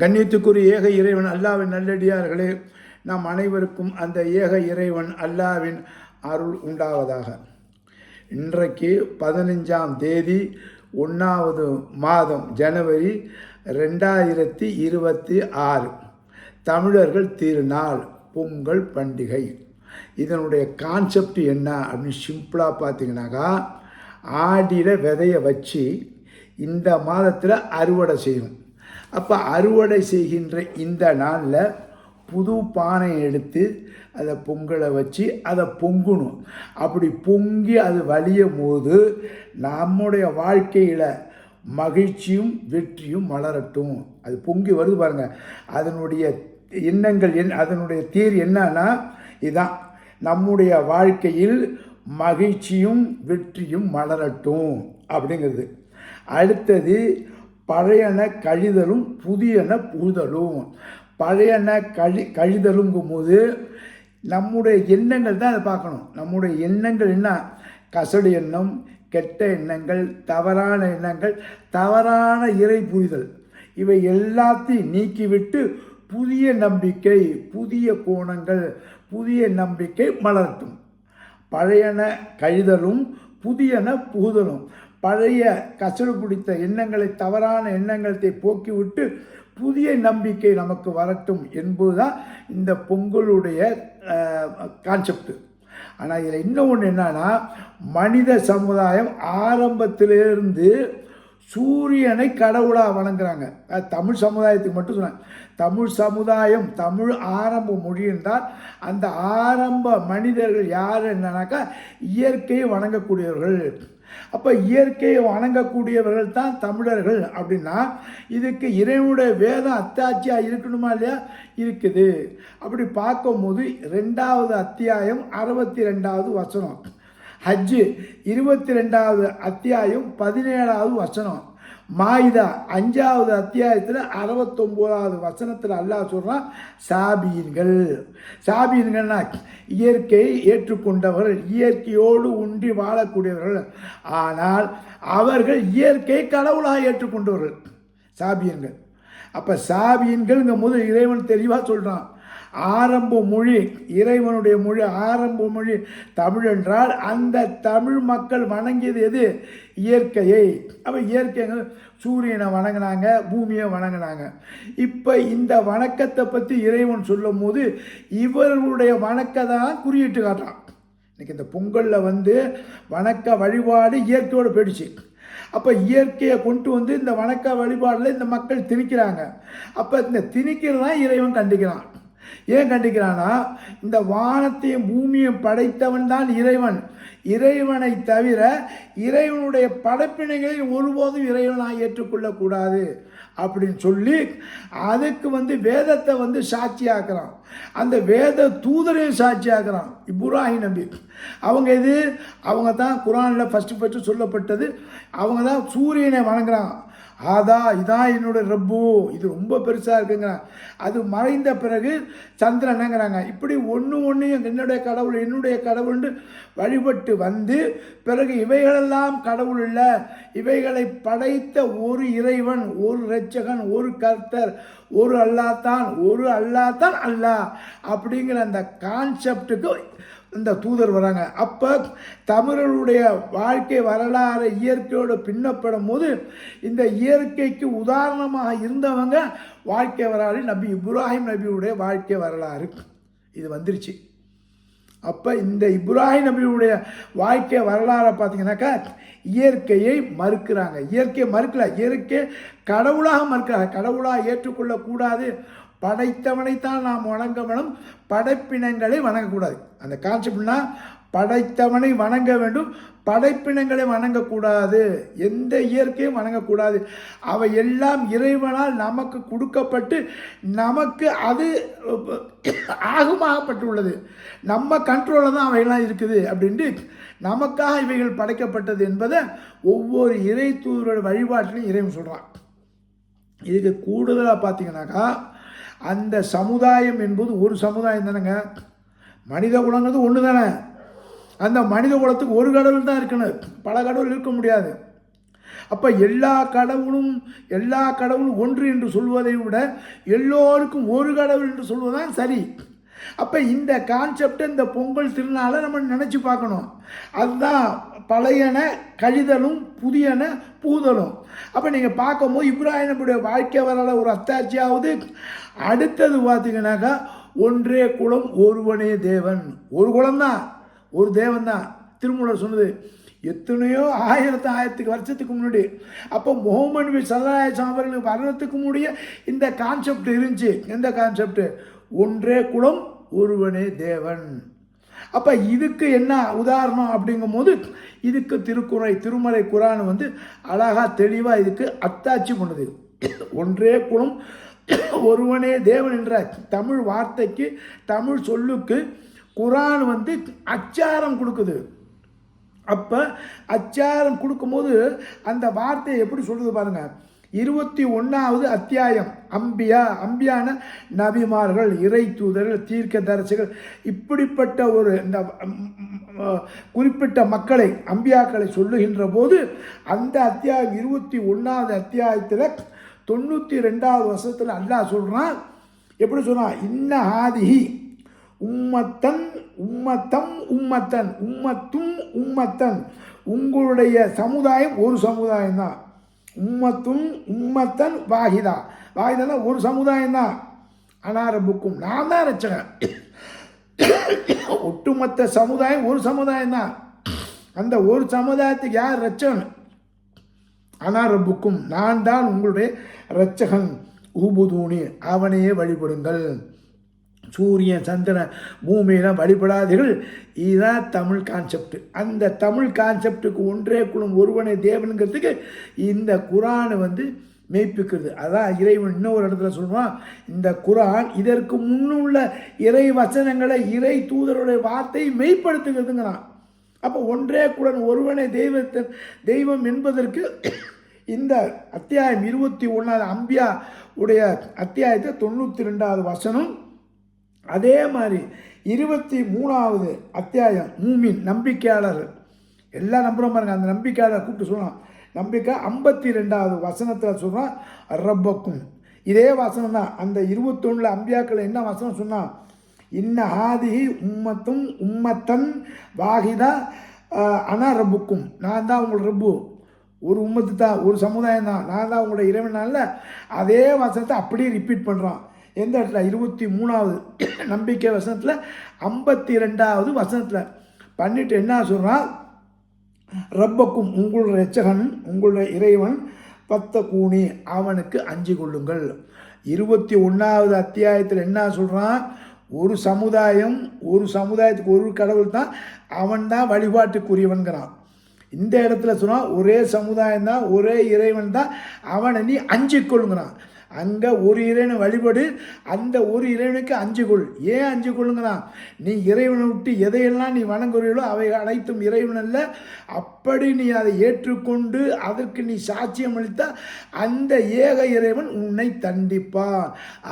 கண்ணியத்துக்குரிய ஏக இறைவன் அல்லாவின் நல்லடியார்களே, நாம் அனைவருக்கும் அந்த ஏக இறைவன் அல்லாவின் அருள் உண்டாவதாக. இன்றைக்கு 15ஆம் தேதி 1வது மாதம் ஜனவரி 2026 தமிழர்கள் திருநாள் பொங்கல் பண்டிகை. இதனுடைய கான்செப்ட் என்ன அப்படின்னு சிம்பிளாக பார்த்தீங்கன்னாக்கா, ஆடியில் விதையை வச்சு இந்த மாதத்தில் அறுவடை செய்யணும். அப்போ அறுவடை செய்கின்ற இந்த நாளில் புது பானை எடுத்து அதை பொங்கலை வச்சு அதை பொங்கணும். அப்படி பொங்கி அது வலியும் போது நம்முடைய வாழ்க்கையில் மகிழ்ச்சியும் வெற்றியும் மலரட்டும். அது பொங்கி வருது பாருங்கள், அதனுடைய எண்ணங்கள் அதனுடைய தீர் என்னன்னா இதுதான், நம்முடைய வாழ்க்கையில் மகிழ்ச்சியும் வெற்றியும் மலரட்டும் அப்படிங்கிறது. அடுத்தது பழையன கழிதலும் புதியன புகுதலும். பழையன கழிதலுங்கும் போது நம்முடைய எண்ணங்கள் தான் அதை பார்க்கணும். நம்முடைய எண்ணங்கள் என்ன? கசடு எண்ணம், கெட்ட எண்ணங்கள், தவறான எண்ணங்கள், தவறான இறை புரிதல், இவை எல்லாத்தையும் நீக்கிவிட்டு புதிய நம்பிக்கை, புதிய கோணங்கள், புதிய நம்பிக்கை மலரட்டும். பழையன கழிதலும் புதியன புகுதலும். பழைய கசடு பிடித்த எண்ணங்களை, தவறான எண்ணங்களை போக்கிவிட்டு புதிய நம்பிக்கை நமக்கு வரட்டும் என்பதுதான் இந்த பொங்கலுடைய கான்செப்ட். ஆனால் இதில் இன்னொன்று என்னன்னா, மனித சமுதாயம் ஆரம்பத்திலிருந்து சூரியனை கடவுளாக வணங்குறாங்க. தமிழ் சமுதாயத்துக்கு மட்டும் சொன்னாங்க. தமிழ் சமுதாயம், தமிழ் ஆரம்ப மொழி என்றால் அந்த ஆரம்ப மனிதர்கள் யார் என்னன்னாக்கா இயற்கையை வணங்கக்கூடியவர்கள். அப்போ இயற்கையை வணங்கக்கூடியவர்கள் தான் தமிழர்கள். அப்படின்னா இதுக்கு இறைவனுடைய வேதம் அத்தாட்சியாக இருக்கணுமா இல்லையா? இருக்குது. அப்படி பார்க்கும்போது 2வது அத்தியாயம் 62வது வசனம், ஹஜ்ஜு 22வது அத்தியாயம் 17வது வசனம், மாயிதா 5வது அத்தியாயத்தில் 69வது வசனத்தில் அல்லாஹ் சொல்கிறான், சாபீன்கள். சாபீன்கள்னா இயற்கையை ஏற்றுக்கொண்டவர்கள், இயற்கையோடு ஒன்றி வாழக்கூடியவர்கள். ஆனால் அவர்கள் இயற்கையை கடவுளாக ஏற்றுக்கொண்டவர்கள் சாபியன்கள். அப்போ சாபியன்கள்ங்கும் போது இறைவன் தெளிவாக சொல்கிறான், ஆரம்ப மொழி இறைவனுடைய மொழி, ஆரம்ப மொழி தமிழ் என்றால் அந்த தமிழ் மக்கள் வணங்கியது எது? இயற்கையை. அப்போ இயற்கை சூரியனை வணங்கினாங்க, பூமியை வணங்கினாங்க. இப்போ இந்த வணக்கத்தை பற்றி இறைவன் சொல்லும் போது இவர்களுடைய வணக்கத்தை தான் குறியிட்டு காட்டுறான். இன்னைக்கு இந்த பொங்கலில் வணக்க வழிபாடு இயற்கையோடு போயிடுச்சு. அப்போ இயற்கையை கொண்டு இந்த வணக்க வழிபாடில் இந்த மக்கள் திணிக்கிறாங்க. அப்போ இந்த திணிக்கிறது தான் இறைவன் கண்டிக்கிறான். ஏன் கண்டிக்கிறான்னா, இந்த வானத்தையும் பூமியும் படைத்தவன் தான் இறைவன். இறைவனை தவிர இறைவனுடைய படைப்பினைகளை ஒருபோதும் இறைவனாக ஏற்றுக்கொள்ளக்கூடாது அப்படின்னு சொல்லி அதுக்கு வேதத்தை சாட்சியாக்குறான். அந்த வேத தூதரையும் சாட்சியாக்குறான் இப்ராஹிம் நபி. அவங்க தான் குரானில் ஃபஸ்ட்டு சொல்லப்பட்டது. அவங்க தான் சூரியனை வணங்குறாங்க. இதான் என்னுடைய ரப்பு, இது ரொம்ப பெருசாக இருக்குங்கிறாங்க. அது மறைந்த பிறகு சந்திரனுங்கிறாங்க. இப்படி ஒன்றையும் என்னுடைய கடவுள்னு வழிபட்டு பிறகு இவைகளெல்லாம் கடவுள் இல்லை, இவைகளை படைத்த ஒரு இறைவன், ஒரு இரட்சகன், ஒரு கர்த்தர், ஒரு அல்லாஹ் அல்லாஹ் அப்படிங்கிற அந்த கான்செப்டுக்கு இந்த தூதர் வராங்க. அப்போ தமிழர்களுடைய வாழ்க்கை வரலாறு இயற்கையோடு பின்னப்படும் போது இந்த இயற்கைக்கு உதாரணமாக இருந்தவங்க வாழ்க்கை வரலாறு நபி இப்ராஹிம் நபியுடைய வாழ்க்கை வரலாறு இது வந்துருச்சு. அப்போ இந்த இப்ராஹிம் நபியுடைய வாழ்க்கை வரலாறை பார்த்தீங்கன்னாக்கா இயற்கையை மறுக்கிறாங்க. இயற்கையை மறுக்கல, இயற்கை கடவுளாக மறுக்கிறாங்க. கடவுளாக ஏற்றுக்கொள்ளக்கூடாது, படைத்தவனைத்தான் நாம் வணங்க வேணும், படைப்பினங்களை வணங்கக்கூடாது. அந்த கான்செப்ட்னா படைத்தவனை வணங்க வேண்டும், படைப்பினங்களை வணங்கக்கூடாது, எந்த இயற்கையும் வணங்கக்கூடாது. அவை எல்லாம் இறைவனால் நமக்கு கொடுக்கப்பட்டு நமக்கு அது ஆகுமாகப்பட்டுள்ளது. நம்ம கண்ட்ரோலில் தான் அவையெல்லாம் இருக்குது அப்படின்ட்டு நமக்காக இவைகள் படைக்கப்பட்டது என்பதை ஒவ்வொரு இறை தூதரோட வழிபாட்டிலையும் இறைவன் சொல்கிறான். இதுக்கு கூடுதலாக பார்த்தீங்கன்னாக்கா அந்த சமுதாயம் என்பது ஒரு சமுதாயம் தானேங்க. மனித குலங்கிறது ஒன்று தானே. அந்த மனித குலத்துக்கு ஒரு கடவுள் தான் இருக்கணும், பல கடவுள் இருக்க முடியாது. அப்போ எல்லா கடவுளும் ஒன்று என்று சொல்வதை விட எல்லோருக்கும் ஒரு கடவுள் என்று சொல்வதுதான் சரி. அப்போ இந்த கான்செப்டை இந்த பொங்கல் திருநாளை நம்ம நினச்சி பார்க்கணும். அதுதான் பழையன கழிதலும் புதியன பூதலும். அப்போ நீங்கள் பார்க்கும்போது இப்ராஹிம் நபியுடைய வாழ்க்கை வரலாறு ஒரு அத்தாட்சியாவது. அடுத்தது பார்த்தீங்கன்னாக்கா ஒன்றே குலம் ஒருவனே தேவன். ஒரு குலம்தான், ஒரு தேவன் தான். திருமூலர் சொன்னது எத்தனையோ ஆயிரத்துக்கு வருஷத்துக்கு முன்னாடி. அப்போ முகமது நபி ஸல்லல்லாஹு அலைஹி வஸல்லம் அவர்களுக்கு வர்றதுக்கு முன்னாடியே இந்த கான்செப்ட் இருந்துச்சு. எந்த கான்செப்ட்? ஒன்றே குலம் ஒருவனே தேவன். அப்போ இதுக்கு என்ன உதாரணம் அப்படிங்கும் போது இதுக்கு திருமறை குரான் வந்து அழகாக தெளிவாக இதுக்கு அத்தாட்சி பண்ணுது. ஒன்றே குலம் ஒருவனே தேவன் என்ற தமிழ் வார்த்தைக்கு, தமிழ் சொல்லுக்கு குரான் வந்து அச்சாரம் கொடுக்குது. அப்போ அச்சாரம் கொடுக்கும்போது அந்த வார்த்தையை எப்படி சொல்லுது பாருங்கள். 21வது அத்தியாயம் அம்பியான நபிமார்கள், இறை தூதர்கள், தீர்க்க தரிசிகள், இப்படிப்பட்ட ஒரு இந்த குறிப்பிட்ட மக்களை அம்பியாக்களை சொல்லுகின்ற போது அந்த அத்தியாயம் 21வது அத்தியாயத்தில் 92வது வருஷத்தில் அல்லாஹ் சொல்கிறான். எப்படி சொல்கிறான்? இன்ன ஆதிஹி உம்மத்தன் உங்களுடைய சமுதாயம் ஒரு சமுதாயம் தான். உம்மத்தன் வாஹிதா ஒரு சமுதாயம் தான். அனாரபுக்கும் நான் தான் ரட்சகன். ஒட்டுமொத்த சமுதாயம் ஒரு சமுதாயம் தான். அந்த ஒரு சமுதாயத்துக்கு யார் ரட்சகன்? அனாரபுக்கும் நான் தான் உங்களுடைய ரட்சகன். ஊபுதூனி அவனையே வழிபடுங்கள். சூரியன் சந்திரன் பூமியெல்லாம் வழிபடாதீர்கள். இதுதான் தமிழ் கான்செப்ட். அந்த தமிழ் கான்செப்டுக்கு ஒன்றே குலம் ஒருவனே தேவனுங்கிறதுக்கு இந்த குரானை வந்து மெய்ப்பிக்கிறது. அதான் இறைவன் இன்னொரு இடத்துல சொல்லுவான், இந்த குரான் இதற்கு முன்னுள்ள இறை வசனங்களை இறை தூதருடைய வார்த்தையை மெய்ப்படுத்துகிறதுங்கிறான். அப்போ ஒன்றே குலம் ஒருவனே தெய்வம் என்பதற்கு இந்த அத்தியாயம் 21வது அம்பியா உடைய அத்தியாயத்தை 92வது வசனம். அதே மாதிரி 23வது அத்தியாயம் மூமின் நம்பிக்கையாளர், எல்லாம் நம்புகிறோம் பாருங்க. அந்த நம்பிக்கையாளர் கூப்பிட்டு சொல்லலாம். நம்பிக்கை 52வது வசனத்தில் சொல்கிறான் ரப்பக்கும். இதே வசனம் தான் அந்த 21 அம்பியாக்கள் என்ன வசனம் சொன்னான்? இன்ன ஆதிஹி உம்மத்தன் வாஹிதா அனா ரப்புக்கும் நான் தான் உங்கள் ரப்பு. ஒரு உம்மத்து தான், ஒரு சமுதாயம் தான், நான் தான் உங்களோட இறைவனால. அதே வசனத்தை அப்படியே ரிப்பீட் பண்ணுறான். எந்த இடத்துல? 23வது நம்பிக்கை வசனத்தில் 52வது வசனத்தில் பண்ணிட்டு என்ன சொல்கிறான்? ரப்பக்கும் உங்களுடைய ரட்சகன், உங்களுடைய இறைவன் பத்தகூனி அவனுக்கு அஞ்சு கொள்ளுங்கள். 21வது அத்தியாயத்தில் என்ன சொல்கிறான்? ஒரு சமுதாயத்துக்கு ஒரு கடவுள் தான், அவன் தான் வழிபாட்டுக்குரியவன்கிறான். இந்த இடத்துல சொன்னால் ஒரே சமுதாயம் தான், ஒரே இறைவன் தான், அவனை நீ அஞ்சு கொள்ளுங்கிறான். அங்கே ஒரு இறைவனை வழிபடு, அந்த ஒரு இறைவனுக்கு அஞ்சு கொள். ஏன் அஞ்சு கொள்ளுங்கிறான்? நீ இறைவனை விட்டு எதையெல்லாம் நீ வணங்குறீங்களோ அவை அனைத்தும் இறைவன் அல்ல. அப்படி நீ அதை ஏற்றுக்கொண்டு அதற்கு நீ சாட்சியம் அளித்தால் அந்த ஏக இறைவன் உன்னை தண்டிப்பான்.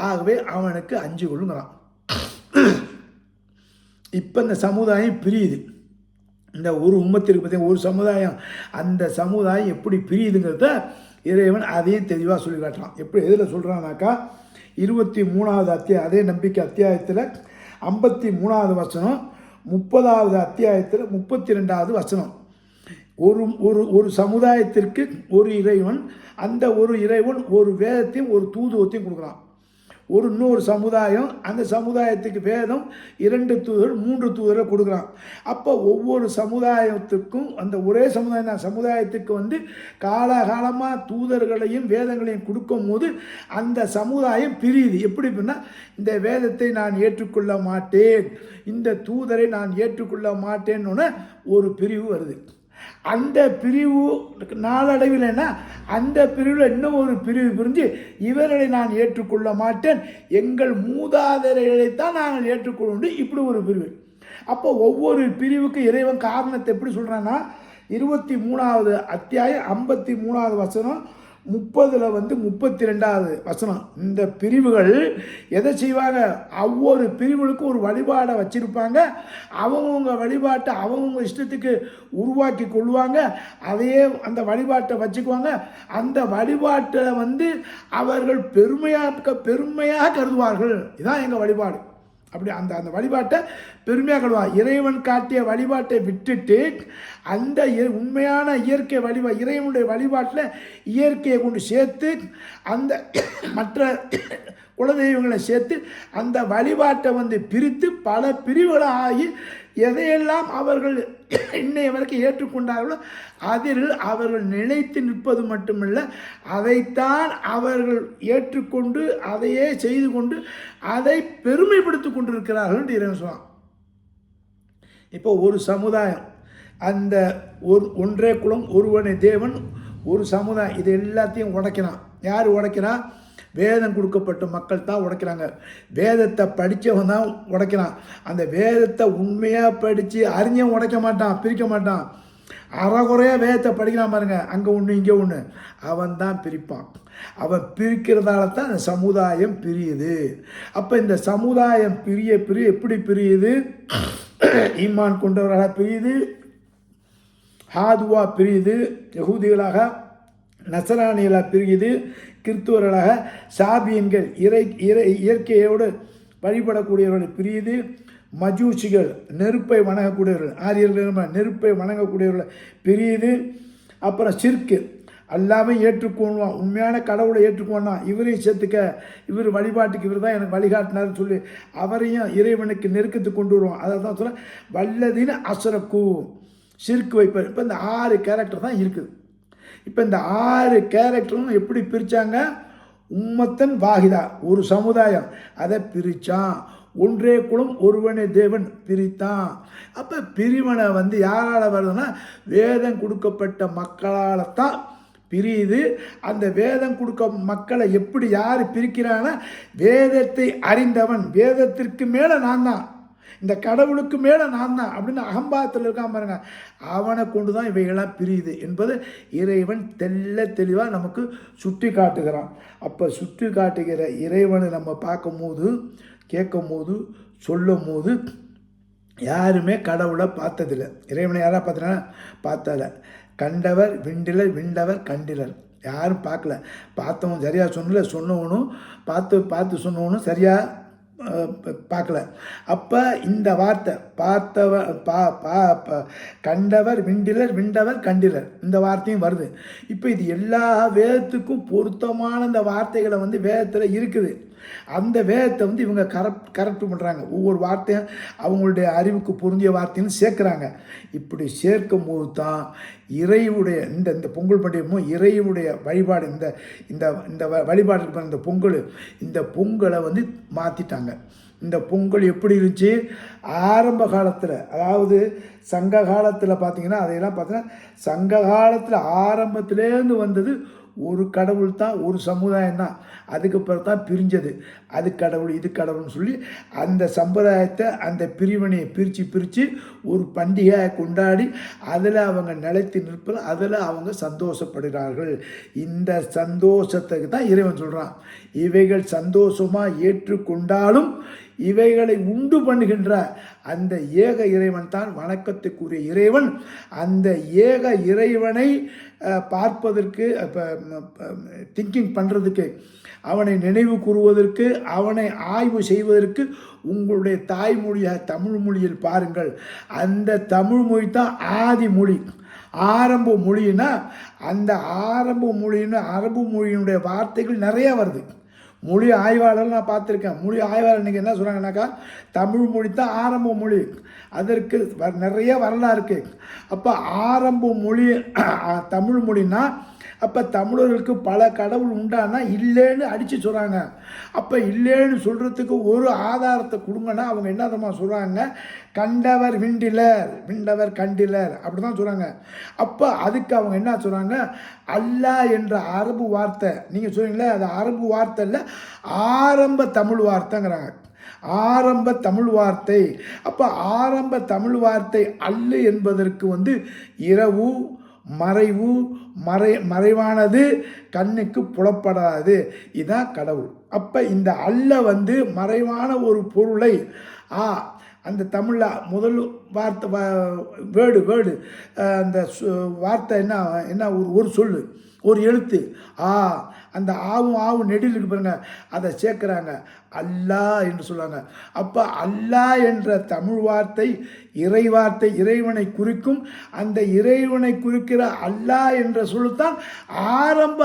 ஆகவே அவனுக்கு அஞ்சு கொள்ளுங்கிறான். இப்போ இந்த சமுதாயம் பிரியுது. இந்த ஒரு உம்மத்திற்கு பார்த்தீங்கன்னா ஒரு சமுதாயம், அந்த சமுதாயம் எப்படி பிரியுதுங்கிறத இறைவன் அதையும் தெளிவாக சொல்லி காட்டுறான். எப்படி எதில் சொல்கிறான்னாக்கா 23வது அத்தியாயம் அதே நம்பிக்கை அத்தியாயத்தில் 53வது வசனம், 30வது அத்தியாயத்தில் 32வது வசனம். ஒரு சமுதாயத்திற்கு ஒரு இறைவன், அந்த ஒரு இறைவன் ஒரு வேதத்தையும் ஒரு தூதுவத்தையும் கொடுக்குறான். இன்னொரு சமுதாயம், அந்த சமுதாயத்துக்கு வேதம் 2 தூதர் 3 தூதரை கொடுக்குறான். அப்போ ஒவ்வொரு சமுதாயத்துக்கும் அந்த ஒரே சமுதாயத்துக்கு காலகாலமாக தூதர்களையும் வேதங்களையும் கொடுக்கும் போது அந்த சமுதாயம் பிரியுது. எப்படி பண்ணால், இந்த வேதத்தை நான் ஏற்றுக்கொள்ள மாட்டேன், இந்த தூதரை நான் ஏற்றுக்கொள்ள மாட்டேன்னு ஒரு பிரிவு வருது. அந்த பிரிவு நாளடைவில் என்ன, அந்த பிரிவில் இன்னும் ஒரு பிரிவு பிரிஞ்சு இவர்களை நான் ஏற்றுக்கொள்ள மாட்டேன், எங்கள் மூதாதையர்களைத்தான் நாங்கள் ஏற்றுக்கொள்ள, இப்படி ஒரு பிரிவு. அப்போ ஒவ்வொரு பிரிவுக்கு இறைவன் காரணத்தை எப்படி சொல்கிறான்னா 23வது அத்தியாயம் 53வது வசனம், 30 வந்து 32வது வசனம். இந்த பிரிவுகள் எதை செய்வாங்க? ஒவ்வொரு பிரிவுகளுக்கும் ஒரு வழிபாடை வச்சுருப்பாங்க. அவங்கவுங்க வழிபாட்டை அவங்கவுங்க இஷ்டத்துக்கு உருவாக்கி கொள்வாங்க. அதையே அந்த வழிபாட்டை வச்சுக்குவாங்க. அந்த வழிபாட்டை வந்து அவர்கள் பெருமையாக கருதுவார்கள். இதுதான் எங்கள் வழிபாடு. அப்படி அந்த வழிபாட்டை பெருமையாக கருதுவாங்க. இறைவன் காட்டிய வழிபாட்டை விட்டுட்டு அந்த உண்மையான இயற்கை இறைவனுடைய வழிபாட்டில் இயற்கையை கொண்டு சேர்த்து அந்த மற்ற குலதெய்வங்களை சேர்த்து அந்த வழிபாட்டை வந்து பிரித்து பல பிரிவுகளாக ஆகி எதையெல்லாம் அவர்கள் இன்னைய வரைக்கும் ஏற்றுக்கொண்டார்களோ அதில் அவர்கள் நிலைத்து நிற்பது மட்டுமல்ல, அதைத்தான் அவர்கள் ஏற்றுக்கொண்டு அதையே செய்து கொண்டு அதை பெருமைப்படுத்தி கொண்டிருக்கிறார்கள் என்று இறைவன் சொன்னான். இப்போ ஒரு சமுதாயம், அந்த ஒன்றே குலம் ஒருவனே தேவன், ஒரு சமுதாயம், இது எல்லாத்தையும் உடைக்கிறான். யார் உடைக்கிறான்? வேதம் கொடுக்கப்பட்ட மக்கள் தான் உடைக்கிறாங்க. வேதத்தை படித்தவன் தான் உடைக்கிறான். அந்த வேதத்தை உண்மையாக படித்து அறிஞன் உடைக்க மாட்டான், பிரிக்க மாட்டான். அறகுறையாக வேதத்தை படிக்கிறான் பாருங்க, அங்கே ஒன்று இங்கே ஒன்று, அவன் தான் பிரிப்பான். அவன் பிரிக்கிறதால தான் அந்த சமுதாயம் பிரியுது. அப்போ இந்த சமுதாயம் பிரிய எப்படி பிரியுது? ஈமான் கொண்டவர்களாக பிரியுது, ஹாதுவா பிரியுது, யகூதிகளாக, நசரானிகளாக பிரியுது, கிறிஸ்துவர்களாக, சாபியன்கள் இயற்கையோடு வழிபடக்கூடியவர்கள் பிரியுது, மஜூசிகள் நெருப்பை வணங்கக்கூடியவர்கள், ஆரியர்கள் நெருப்பை வணங்கக்கூடியவர்கள் பிரியுது. அப்புறம் சிற்கு எல்லாமே ஏற்றுக்கொள்வான், உண்மையான கடவுளை ஏற்றுக்கொண்டான், இவரையும் சேர்த்துக்க, இவர் வழிபாட்டுக்கு இவர் தான் எனக்கு வழிகாட்டினார்னு சொல்லி அவரையும் இறைவனுக்கு நெருக்கத்துக்கு கொண்டு வருவான். அதை தான் சொல்ல வல்லதின்னு அசரக்கு சிற்கு வைப்பார். இப்போ இந்த 6 கேரக்டர் தான் இருக்குது. இப்போ இந்த 6 கேரக்டரும் எப்படி பிரித்தாங்க? உம்மத்தன் வாஹிதா, ஒரு சமுதாயம், அதை பிரித்தான். ஒன்றே குலம் ஒருவனே தேவன் பிரித்தான். அப்போ பிரிவினை வந்து யாரால் வருதுன்னா வேதம் கொடுக்கப்பட்ட மக்களால் தான் பிரியுது. அந்த வேதம் கொடுக்க மக்களை எப்படி யார் பிரிக்கிறான்னா, வேதத்தை அறிந்தவன், வேதத்திற்கு மேலே நான் தான், இந்த கடவுளுக்கு மேலே நான் தான் அப்படின்னு அகம்பாவத்தில் இருக்காம பாருங்க, அவனை கொண்டு தான் இவைகளாம் பிரியுது என்பது இறைவன் தெளிவாக நமக்கு சுட்டி காட்டுகிறான். அப்போ சுட்டி காட்டுகிற இறைவனை நம்ம பார்க்கும் போது, கேட்கும் போது, சொல்லும் போது யாருமே கடவுளை பார்த்ததில்லை. இறைவனை யாராக பார்த்ததில்லை. கண்டவர் விண்டிலர், விண்டவர் கண்டிலர். யாரும் பார்க்கல. பார்த்தவன் சரியாக சொன்னல, சொன்னவனும் பார்த்து சொன்னவனும் சரியாக பார்க்கல. அப்போ இந்த வார்த்தை கண்டவர் விண்டிலர், விண்டவர் கண்டிலர், இந்த வார்த்தையும் வருது. இப்போ இது எல்லா வேதத்துக்கும் பொருத்தமான இந்த வார்த்தைகளை வந்து வேதத்தில் இருக்குது. அந்த வேதத்தை வந்து இவங்க கரெக்ட் பண்ணுறாங்க. ஒவ்வொரு வார்த்தையும் அவங்களுடைய அறிவுக்கு பொருந்திய வார்த்தைன்னு சேர்க்குறாங்க. இப்படி சேர்க்கும் போது தான் இறைவுடைய இந்த பொங்கல் பண்டிகையும் இறைவுடைய வழிபாடு, இந்த வழிபாடு இருக்கிற இந்த பொங்கலை வந்து மாற்றிட்டாங்க. இந்த பொங்கல் எப்படி இருந்துச்சு? ஆரம்ப காலத்தில், அதாவது சங்க காலத்தில் பார்த்தீங்கன்னா, அதையெல்லாம் பார்த்தீங்கன்னா சங்க காலத்தில் ஆரம்பத்திலேருந்து வந்தது ஒரு கடவுள் தான், ஒரு சமுதாயம் தான். அதுக்கப்புறம் தான் பிரிஞ்சது. அது கடவுள் இது கடவுள்னு சொல்லி அந்த சம்பிரதாயத்தை, அந்த பிரிவினையை பிரித்து ஒரு பண்டிகையை கொண்டாடி அதில் அவங்க நிலைத்து நிற்பது, அதில் அவங்க சந்தோஷப்படுகிறார்கள். இந்த சந்தோஷத்துக்கு தான் இறைவன் சொல்கிறான், இவைகள் சந்தோஷமாக ஏற்றுக்கொண்டாலும் இவைகளை உண்டு பண்ணுகின்ற அந்த ஏக இறைவன் தான் வணக்கத்துக்குரிய இறைவன். அந்த ஏக இறைவனை பார்ப்பதற்கு, திங்கிங் பண்ணுறதுக்கு, அவனை நினைவு கூறுவதற்கு, அவனை ஆய்வு செய்வதற்கு உங்களுடைய தாய்மொழியாக தமிழ் மொழியில் பாருங்கள். அந்த தமிழ் மொழி தான் ஆதி மொழி. ஆரம்ப மொழின்னா அந்த ஆரம்ப மொழின்னு அரபு மொழியினுடைய வார்த்தைகள் நிறையா வருது. மொழி ஆய்வாளர் நான் பார்த்துருக்கேன். மொழி ஆய்வாளர் இன்றைக்கி என்ன சொல்கிறாங்கன்னாக்கா, தமிழ் மொழி தான் ஆரம்ப மொழி, அதற்கு நிறைய வரலாறு இருக்குது. அப்போ ஆரம்ப மொழி தமிழ் மொழின்னா அப்போ தமிழர்களுக்கு பல கடவுள் உண்டானா இல்லைன்னு அடித்து சொல்கிறாங்க. அப்போ இல்லைன்னு சொல்கிறதுக்கு ஒரு ஆதாரத்தை கொடுங்கன்னா அவங்க என்ன தெரியுமா சொல்கிறாங்க? கண்டவர் விண்டிலர், விண்டவர் கண்டிலர், அப்படி தான் சொல்கிறாங்க. அப்போ அதுக்கு அவங்க என்ன சொல்கிறாங்க? அல்லாஹ் என்ற அரபு வார்த்தை, நீங்கள் சொல்கிறீங்களே அது அரபு வார்த்தை இல்லை, ஆரம்ப தமிழ் வார்த்தைங்கிறாங்க. ஆரம்ப தமிழ் வார்த்தை. அப்போ ஆரம்ப தமிழ் வார்த்தை அல்லு என்பதற்கு வந்து இரவு, மறைவு, மறைவானது கண்ணுக்கு புலப்படாது. இதுதான் கடவுள். அப்போ இந்த அல்ல வந்து மறைவான ஒரு பொருளை அந்த தமிழில் முதல் வார்த்தை வேர்டு அந்த வார்த்தை என்ன ஒரு சொல்லு, ஒரு எழுத்து அந்த ஆவும் நெடில் இருக்கு பாருங்க, அதை சேர்க்குறாங்க, அல்லாஹ் என்று சொல்லுவாங்க. அப்போ அல்லாஹ் என்ற தமிழ் வார்த்தை இறை வார்த்தை, இறைவனை குறிக்கும். அந்த இறைவனை குறிக்கிற அல்லாஹ் என்ற சொல்லுத்தான் ஆரம்ப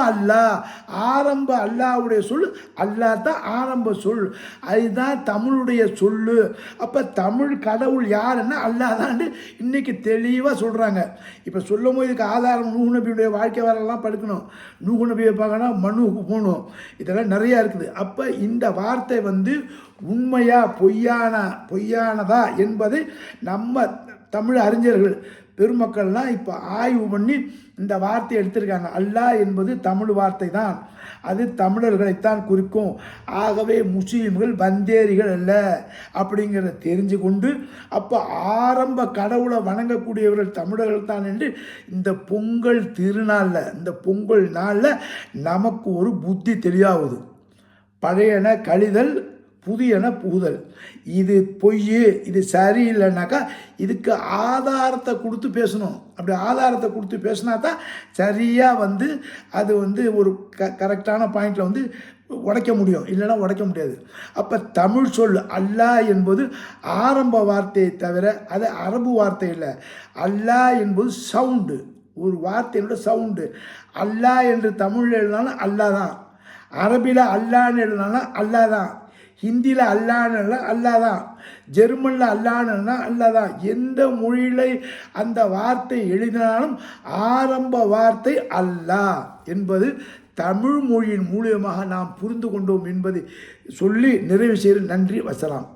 அல்லாஹ்வுடைய சொல். அல்லாஹ் தான் ஆரம்ப சொல், அதுதான் தமிழுடைய சொல்லு. அப்போ தமிழ் கடவுள் யாருன்னா அல்லாஹ் தான் இன்னைக்கு தெளிவாக சொல்கிறாங்க. இப்போ சொல்லும் போது இதுக்கு ஆதாரம் நூஹ் நபியுடைய வாழ்க்கை வரலாம் படிக்கணும், நூஹ் நபியை பார்க்கணும், மனுவுக்கு போகணும், இதெல்லாம் நிறையா இருக்குது. அப்போ இந்த வார்த்தை வந்து உண்மையா பொய்யானதா என்பதை நம்ம தமிழ் அறிஞர்கள் பெருமக்கள்லாம் இப்போ ஆய்வு பண்ணி இந்த வார்த்தையை எடுத்திருக்காங்க. அல்லாஹ் என்பது தமிழ் வார்த்தை தான், அது தமிழர்களைத்தான் குறிக்கும். ஆகவே முஸ்லீம்கள் வந்தேரிகள் அல்ல அப்படிங்கிறத தெரிஞ்சு கொண்டு அப்போ ஆரம்ப கடவுளை வணங்கக்கூடியவர்கள் தமிழர்கள் தான் என்று இந்த பொங்கல் திருநாளில், இந்த பொங்கல் நாளில் நமக்கு ஒரு புத்தி தெளிவாகுது. பழையன கழிதல், புதியன புகுதல். இது பொய், இது சரியில்லைனாக்கா இதுக்கு ஆதாரத்தை கொடுத்து பேசணும். அப்படி ஆதாரத்தை கொடுத்து பேசினா தான் சரியாக வந்து அது வந்து ஒரு கரெக்டான பாயிண்டில் வந்து உடைக்க முடியும், இல்லைன்னா உடைக்க முடியாது. அப்போ தமிழ் சொல் அல்லாஹ் என்பது ஆரம்ப வார்த்தையை தவிர அது அரபு வார்த்தை இல்லை. அல்லாஹ் என்பது சவுண்டு, ஒரு வார்த்தையோட சவுண்டு. அல்லாஹ் என்று தமிழில் எழுதினாலும் அல்லாஹ் தான், அரபியில் அல்லான்னு எழுதினாலும் அல்லாஹ் தான், ஹிந்தியில் அல்லான்னு அல்லாஹ் தான், ஜெர்மனில் அல்லான்னு அல்லாஹ் தான். எந்த மொழியில் அந்த வார்த்தை எழுதினாலும் ஆரம்ப வார்த்தை அல்லாஹ் என்பது தமிழ் மொழியின் மூலியமாக நாம் புரிந்து கொண்டோம் என்பதை சொல்லி நிறைவு செய்து நன்றி, வசலாம்.